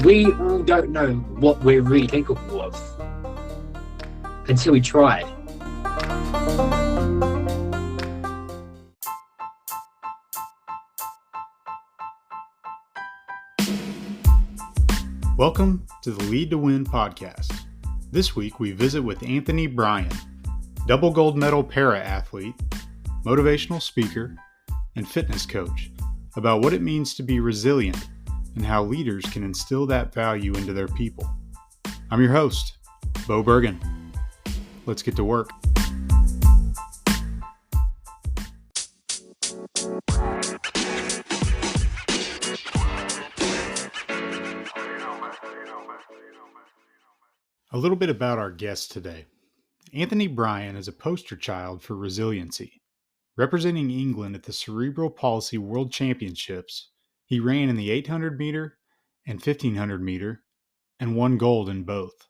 We all don't know what we're really capable of until we try. Welcome to the Lead to Win podcast. This week we visit with Anthony Bryan, double gold medal para-athlete, motivational speaker, and fitness coach, about what it means to be resilient and how leaders can instill that value into their people. I'm your host, Bo Bergen. Let's get to work. A little bit about our guest today. Anthony Bryan is a poster child for resiliency. Representing England at the Cerebral Palsy World Championships, he ran in the 800 meter and 1500 meter and won gold in both.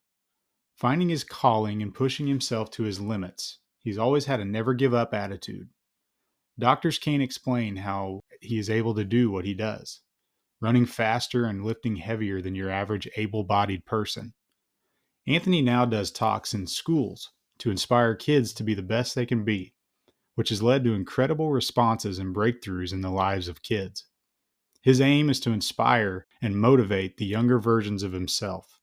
Finding his calling and pushing himself to his limits, he's always had a never give up attitude. Doctors can't explain how he is able to do what he does, running faster and lifting heavier than your average able-bodied person. Anthony now does talks in schools to inspire kids to be the best they can be, which has led to incredible responses and breakthroughs in the lives of kids. His aim is to inspire and motivate the younger versions of himself.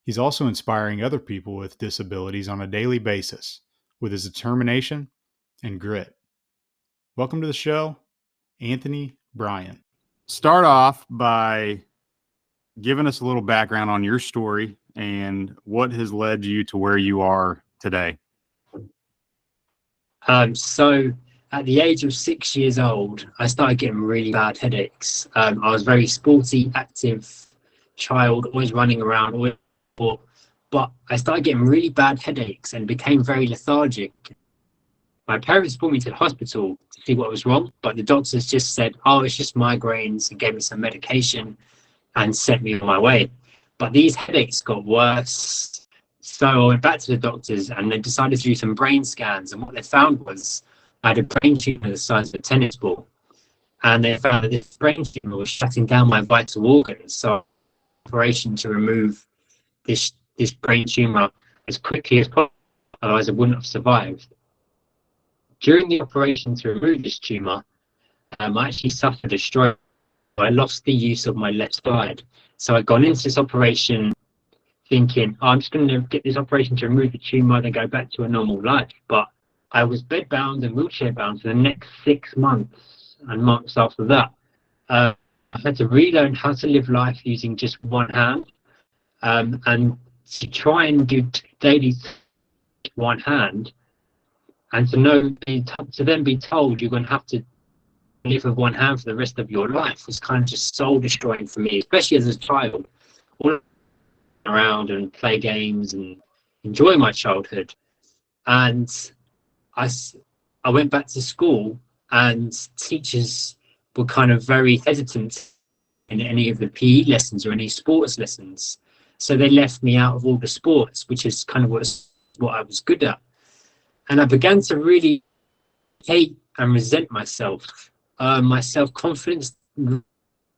He's also inspiring other people with disabilities on a daily basis with his determination and grit. Welcome to the show, Anthony Bryan. Start off by giving us a little background on your story and what has led you to where you are today. So at the age of 6 years old, I started getting really bad headaches. I was a very sporty, active child, always running around, but I started getting really bad headaches and became very lethargic. My parents brought me to the hospital to see what was wrong, but the doctors just said, oh, it's just migraines, and gave me some medication and sent me on my way. But these headaches got worse. So I went back to the doctors and they decided to do some brain scans. And what they found was I had a brain tumor the size of a tennis ball. And they found that this brain tumor was shutting down my vital organs. So operation to remove this brain tumor as quickly as possible, otherwise I wouldn't have survived. During the operation to remove this tumor, I actually suffered a stroke. I lost the use of my left side. So I'd gone into this operation thinking, oh, I'm just going to get this operation to remove the tumor, then go back to a normal life. But I was bedbound and wheelchair bound for the next 6 months and months after that. I had to relearn how to live life using just one hand, and to try and do daily one hand, and to then be told you're going to have to live with one hand for the rest of your life was kind of just soul destroying for me, especially as a child. All around and play games and enjoy my childhood. And I went back to school, and teachers were kind of very hesitant in any of the PE lessons or any sports lessons. So they left me out of all the sports, which is kind of what I was good at. And I began to really hate and resent myself. My self-confidence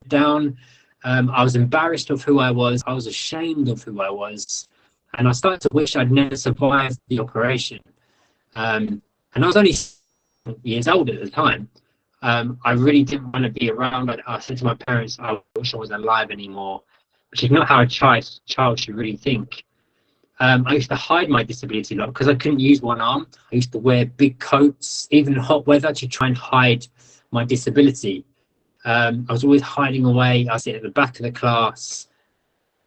down. I was embarrassed of who I was. I was ashamed of who I was. And I started to wish I'd never survived the operation. And I was only 7 years old at the time. I really didn't want to be around. I said to my parents, I wish I wasn't alive anymore, which is not how a child should really think. I used to hide my disability a lot because I couldn't use one arm. I used to wear big coats, even in hot weather, to try and hide my disability. I was always hiding away. I sit at the back of the class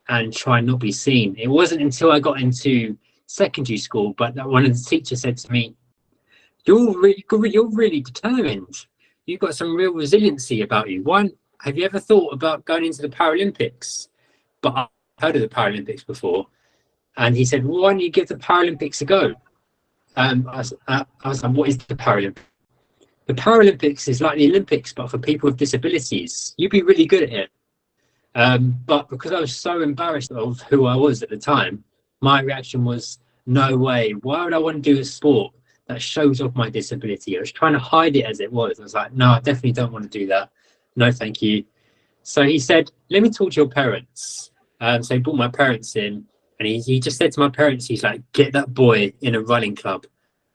and try and not be seen. It wasn't until I got into secondary school, but one of the teachers said to me, you're really determined. You've got some real resiliency about you. Have you ever thought about going into the Paralympics? But I've heard of the Paralympics before. And he said, well, why don't you give the Paralympics a go? I was like, what is the Paralympics? The Paralympics is like the Olympics, but for people with disabilities. You'd be really good at it. But because I was so embarrassed of who I was at the time, my reaction was, no way. Why would I want to do a sport that shows off my disability? I was trying to hide it as it was. I was like, no, I definitely don't want to do that. No, thank you. So he said, let me talk to your parents. So he brought my parents in, and he just said to my parents, he's like, get that boy in a running club.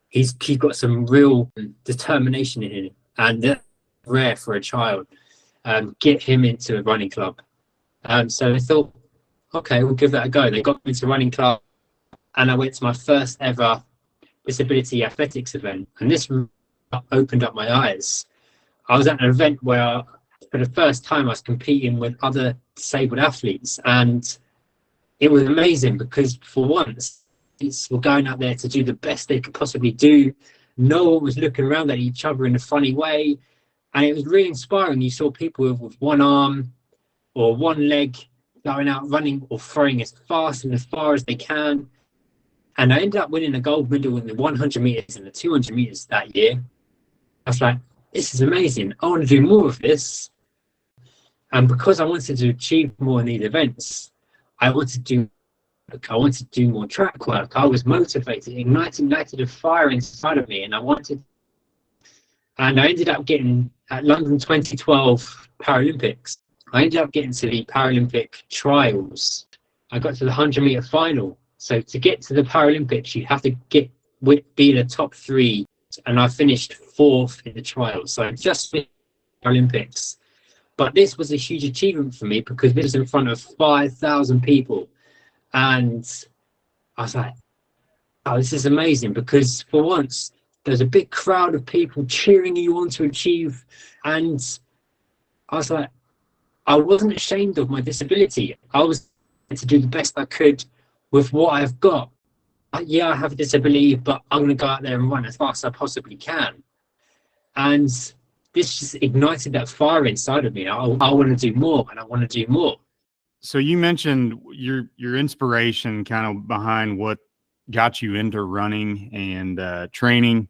He's got some real determination in him, and that's rare for a child. Get him into a running club. So I thought, okay, we'll give that a go. They got me into a running club, and I went to my first ever disability athletics event, and this opened up my eyes. I was at an event where, for the first time, I was competing with other disabled athletes, and it was amazing because for once, we're going out there to do the best they could possibly do. No one was looking around at each other in a funny way, and it was really inspiring. You saw people with one arm or one leg going out running or throwing as fast and as far as they can. And I ended up winning a gold medal in the 100 meters and the 200 meters that year. I was like, this is amazing. I want to do more of this. And because I wanted to achieve more in these events, I wanted to do more track work. I was motivated, ignited a fire inside of me, and I ended up getting at London 2012 Paralympics. I ended up getting to the Paralympic trials. I got to the 100-meter final. So to get to the Paralympics, you have to be in the top 3, and I finished 4th in the trials. So I just finished the Paralympics. But this was a huge achievement for me because this was in front of 5,000 people. And I was like, oh, this is amazing, because for once, there's a big crowd of people cheering you on to achieve. And I was like, I wasn't ashamed of my disability. I was to do the best I could with what I've got. Yeah, I have a disability, but I'm going to go out there and run as fast as I possibly can. And this just ignited that fire inside of me. I want to do more, and I want to do more. So you mentioned your inspiration kind of behind what got you into running and training.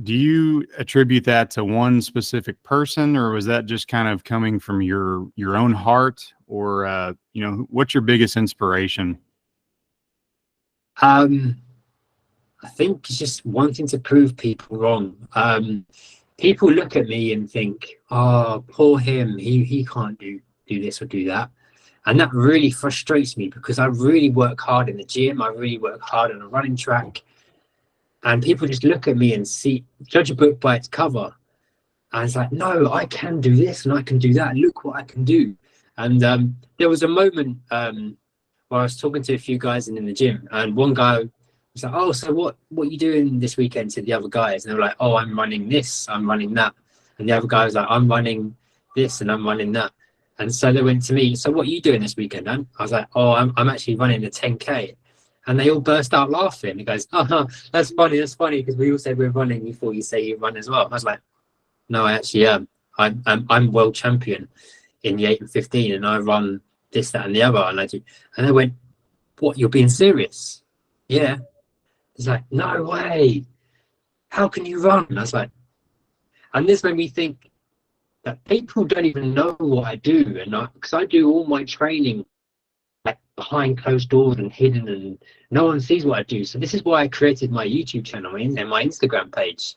Do you attribute that to one specific person, or was that just kind of coming from your own heart, or what's your biggest inspiration? I think it's just wanting to prove people wrong. People look at me and think, oh, poor him, he can't do this or do that. And that really frustrates me, because I really work hard in the gym. I really work hard on a running track. And people just look at me and judge a book by its cover. And it's like, no, I can do this and I can do that. Look what I can do. And there was a moment where I was talking to a few guys in the gym, and one guy was like, oh, so what are you doing this weekend, to the other guys? And they were like, oh, I'm running this, I'm running that. And the other guy was like, I'm running this and I'm running that. And so they went to me, so what are you doing this weekend, man? I was like, oh, I'm actually running a 10K. And they all burst out laughing. He goes, oh, that's funny, because we all said we're running before you say you run as well. I was like, no, I actually am. I'm world champion in the 8 and 15, and I run this, that, and the other, and I do. And they went, what, you're being serious? Yeah. It's like, no way. How can you run? And I was like, and this made me think that people don't even know what I do, and because I do all my training like behind closed doors and hidden, and no one sees what I do. So this is why I created my YouTube channel and my Instagram page,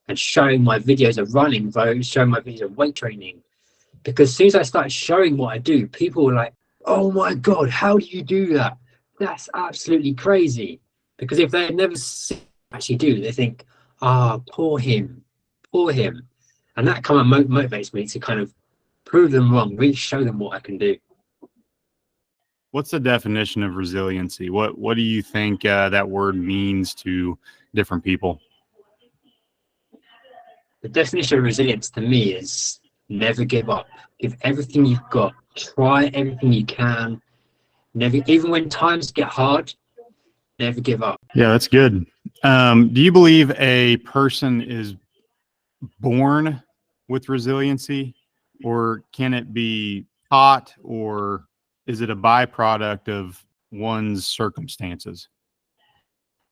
and showing my videos of running, showing my videos of weight training. Because as soon as I started showing what I do, people were like, oh my God, how do you do that? That's absolutely crazy. Because if they never see what I actually do, they think, poor him. And that kind of motivates me to kind of prove them wrong, really show them what I can do. What's the definition of resiliency? What do you think that word means to different people? The definition of resilience to me is never give up. Give everything you've got. Try everything you can. Never, even when times get hard, never give up. Yeah, that's good. Do you believe a person is born with resiliency, or can it be taught, or is it a byproduct of one's circumstances?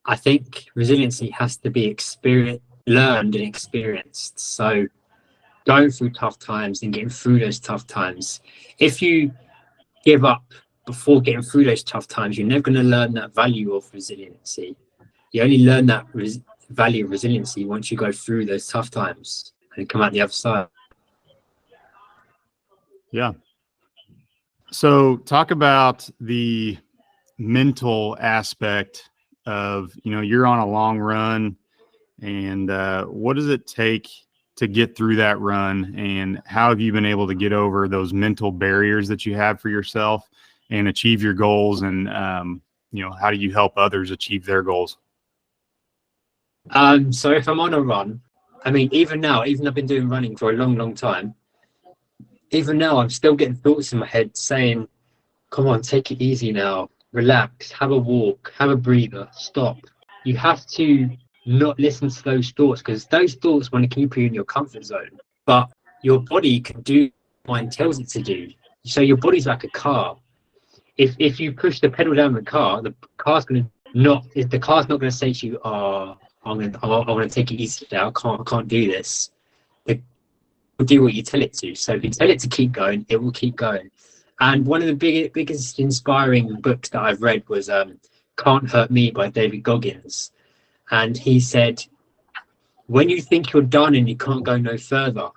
I think resiliency has to be learned and experienced. So going through tough times and getting through those tough times. If you give up before getting through those tough times, you're never going to learn that value of resiliency. You only learn that value of resiliency once you go through those tough times and come out the other side. Yeah. So talk about the mental aspect of, you're on a long run, and what does it take to get through that run, and how have you been able to get over those mental barriers that you have for yourself and achieve your goals, and how do you help others achieve their goals? So if I'm on a run, I mean, even now, even I've been doing running for a long, long time, even now I'm still getting thoughts in my head saying, come on, take it easy now, relax, have a walk, have a breather, stop. You have to not listen to those thoughts, because those thoughts want to keep you in your comfort zone. But your body can do what mind tells it to do. So your body's like a car. If you push the pedal down the car's gonna not the car's not gonna say to you, oh, I want to take it easy today. I can't do this. It will do what you tell it to. So if you tell it to keep going, it will keep going. And one of the biggest inspiring books that I've read was Can't Hurt Me by David Goggins. And he said, when you think you're done and you can't go no further,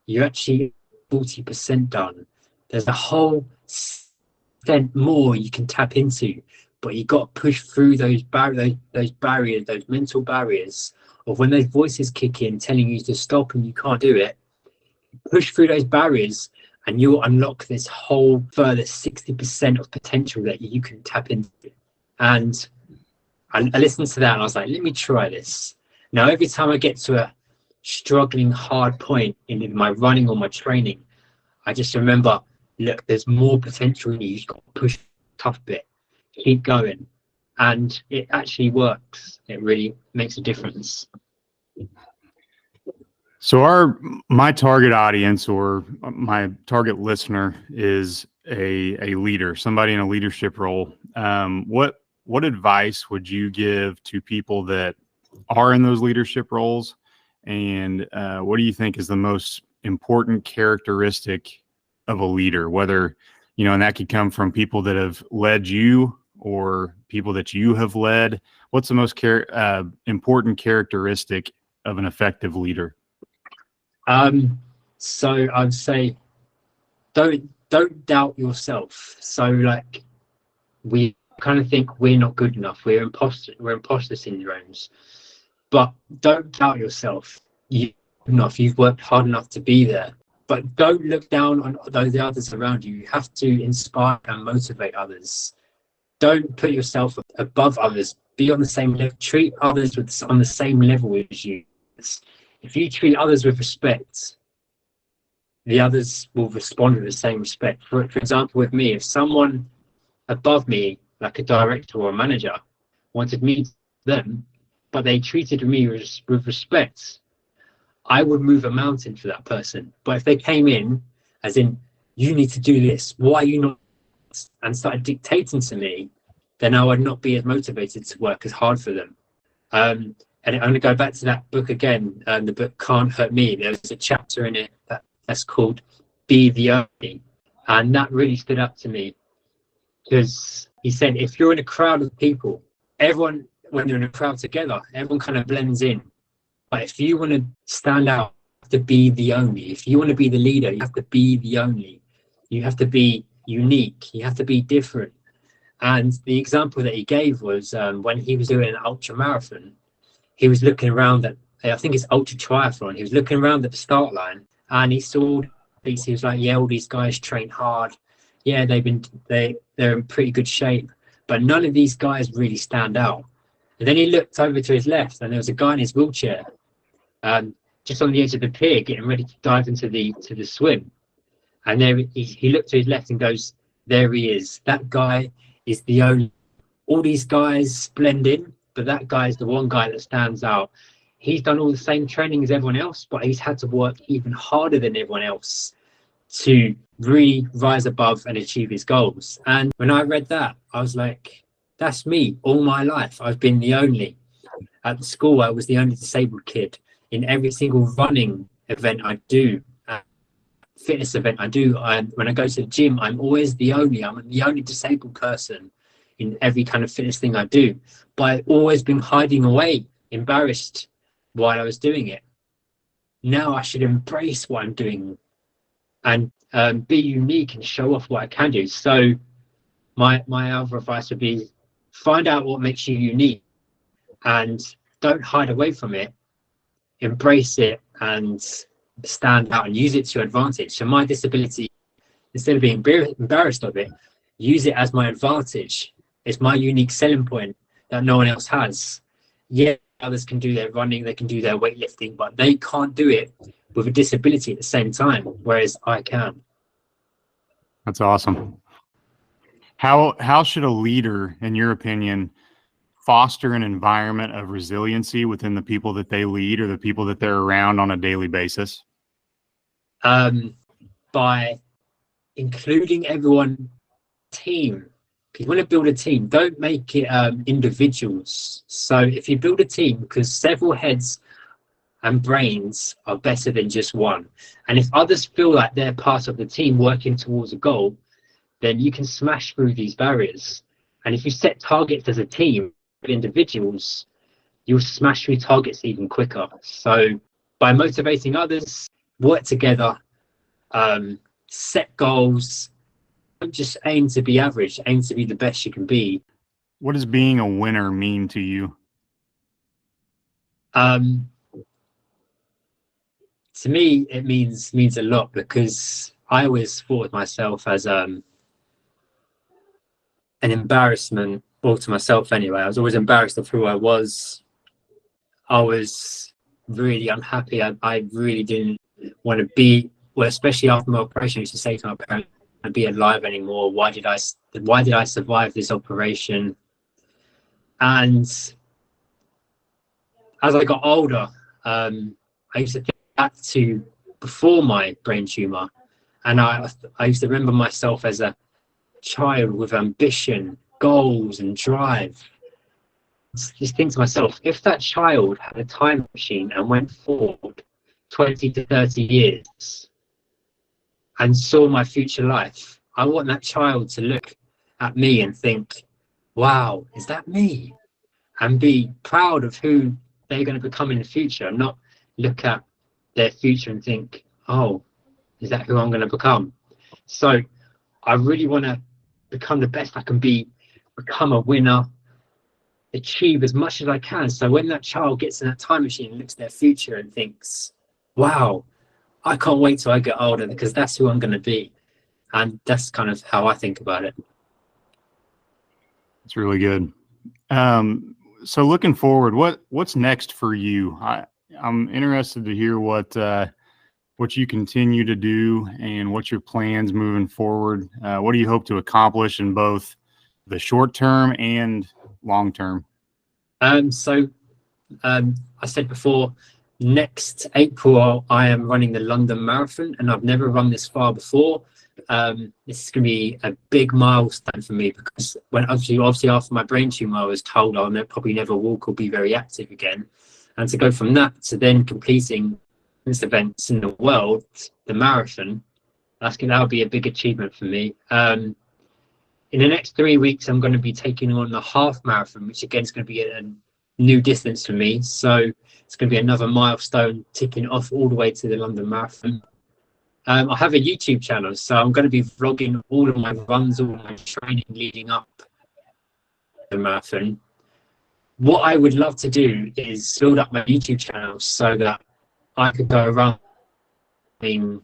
you're actually 40% done. There's a whole extent more you can tap into, but you got to push through those barriers, those mental barriers of when those voices kick in telling you to stop and you can't do it. Push through those barriers and you'll unlock this whole further 60% of potential that you can tap into. And I listened to that and I was like, let me try this. Now, every time I get to a struggling hard point in my running or my training, I just remember, look, there's more potential in you. You've got to push the tough bit, keep going. And it actually works. It really makes a difference. So my target audience, or my target listener, is a leader, somebody in a leadership role. What advice would you give to people that are in those leadership roles? And what do you think is the most important characteristic of a leader? Whether, and that could come from people that have led you or people that you have led. What's the most important characteristic of an effective leader? So I'd say don't doubt yourself. So like, we kind of think we're not good enough. We're imposter syndromes. But don't doubt yourself. You've worked hard enough to be there. But don't look down on the others around you. You have to inspire and motivate others. Don't put yourself above others. Be on the same level. Treat others on the same level as you. If you treat others with respect, the others will respond with the same respect. For example, with me, if someone above me, like a director or a manager, wanted me to them, but they treated me with respect, I would move a mountain for that person. But if they came in, as in, you need to do this, why are you not, and started dictating to me, then I would not be as motivated to work as hard for them. And I'm going to go back to that book again, the book Can't Hurt Me. There's a chapter in it that's called Be the Only. And that really stood up to me, because he said, if you're in a crowd of people, everyone, when you're in a crowd together, everyone kind of blends in. But if you want to stand out, you have to be the only. If you want to be the leader, you have to be the only. You have to be unique. You have to be different. And the example that he gave was when he was doing an ultra marathon, he was looking around at, I think it's ultra triathlon. He was looking around at the start line and he saw these. He was like, yeah, all these guys train hard. Yeah, they're in pretty good shape, but none of these guys really stand out. And then he looked over to his left, and there was a guy in his wheelchair, just on the edge of the pier, getting ready to dive into the swim. And there he looked to his left and goes, there he is. That guy is the only. All these guys blend in, but that guy is the one guy that stands out. He's done all the same training as everyone else, but he's had to work even harder than everyone else to really rise above and achieve his goals. And when I read that, I was like, that's me all my life. I've been the only. At the school, I was the only disabled kid. In every single running event I do, fitness event I do, when I go to the gym, I'm always the only. I'm the only disabled person in every kind of fitness thing I do. But I've always been hiding away, embarrassed while I was doing it. Now I should embrace what I'm doing. and be unique and show off what I can do. So my other advice would be find out what makes you unique and don't hide away from it. Embrace it and stand out and use it to your advantage. So my disability, instead of being embarrassed of it, use it as my advantage. It's my unique selling point that no one else has. Yeah, others can do their running, they can do their weightlifting, but they can't do it with a disability at the same time, whereas I can. That's awesome. How should a leader, in your opinion, foster an environment of resiliency within the people that they lead or the people that they're around on a daily basis? By including everyone team. If you want to build a team, don't make it individuals. So if you build a team, because several heads and brains are better than just one, and if others feel like they're part of the team working towards a goal, then you can smash through these barriers. And if you set targets as a team of individuals, you'll smash through targets even quicker. So by motivating others, work together, set goals. Don't just aim to be average, aim to be the best you can be. What does being a winner mean to you? To me, it means a lot, because I always thought of myself as an embarrassment, or to myself anyway. I was always embarrassed of who I was. I was really unhappy. I really didn't want to be, well, especially after my operation. I used to say to my parents, "I'd be alive anymore. Why did I survive this operation?" And as I got older, I used to think back to before my brain tumor, and I used to remember myself as a child with ambition, goals, and drive. Just think to myself, if that child had a time machine and went forward 20 to 30 years and saw my future life, I want that child to look at me and think, wow, is that me? And be proud of who they're going to become in the future, not look at their future and think, oh, is that who I'm going to become? So I really want to become the best I can be, become a winner, achieve as much as I can. So when that child gets in that time machine and looks at their future and thinks, wow, I can't wait till I get older, because that's who I'm going to be. And that's kind of how I think about it. It's really good. So looking forward, what's next for you? I'm interested to hear what you continue to do and what your plans moving forward. What do you hope to accomplish in both the short term and long term? So I said before, next April I am running the London Marathon, and I've never run this far before. This is going to be a big milestone for me, because when obviously after my brain tumor, I was told I'll probably never walk or be very active again. And to go from that to then completing this events in the world, the marathon, that'll be a big achievement for me. In the next 3 weeks, I'm going to be taking on the half marathon, which again is going to be a new distance for me. So it's going to be another milestone ticking off all the way to the London Marathon. I have a YouTube channel, so I'm going to be vlogging all of my runs, all my training leading up to the marathon. What I would love to do is build up my YouTube channel so that I could go around doing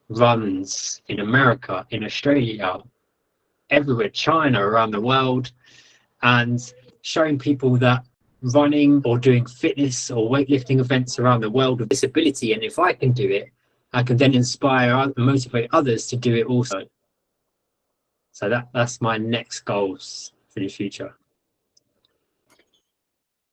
runs in America, in Australia, everywhere, China, around the world, and showing people that running or doing fitness or weightlifting events around the world with disability, and if I can do it, I can then inspire and motivate others to do it also. So that's my next goals for the future.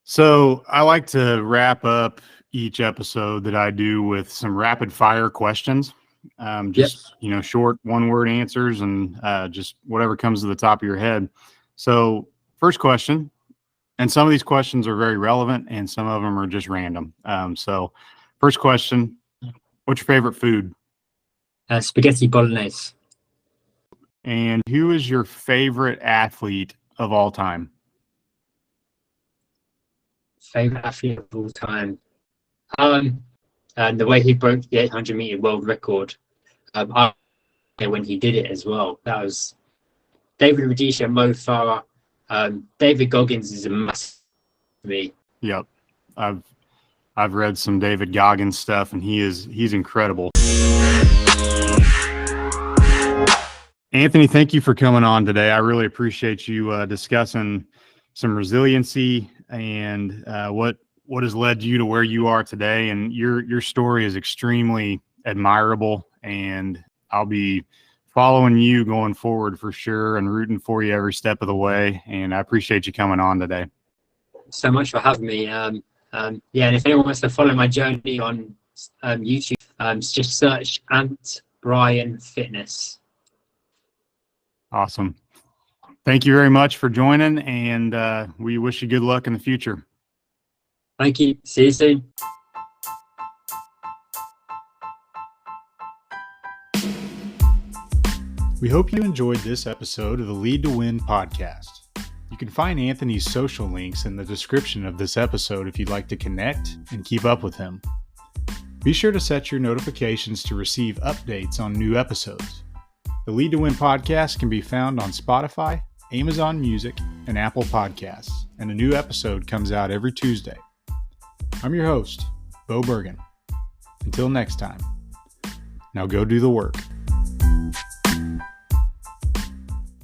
So I like to wrap up each episode that I do with some rapid fire questions. Short 1-word answers, and just whatever comes to the top of your head. So first question, and some of these questions are very relevant and some of them are just random. So first question, what's your favorite food? Spaghetti bolognese. And who is your favorite athlete of all time? Favorite athlete of all time. And the way he broke the 800-meter world record. I when he did it as well. That was David Rudisha, Mo Farah, David Goggins is a massive for me. Yep. I've read some David Goggins stuff, and he's incredible. Anthony, thank you for coming on today. I really appreciate you discussing some resiliency and what has led you to where you are today. And your story is extremely admirable, and I'll be following you going forward for sure and rooting for you every step of the way. And I appreciate you coming on today. So much for having me. And if anyone wants to follow my journey on YouTube, just search Ant Bryan Fitness. Awesome. Thank you very much for joining, and we wish you good luck in the future. Thank you. See you soon. We hope you enjoyed this episode of the Lead to Win podcast. You can find Anthony's social links in the description of this episode if you'd like to connect and keep up with him. Be sure to set your notifications to receive updates on new episodes. The Lead to Win podcast can be found on Spotify, Amazon Music, and Apple Podcasts, and a new episode comes out every Tuesday. I'm your host, Bo Bergen. Until next time, now go do the work.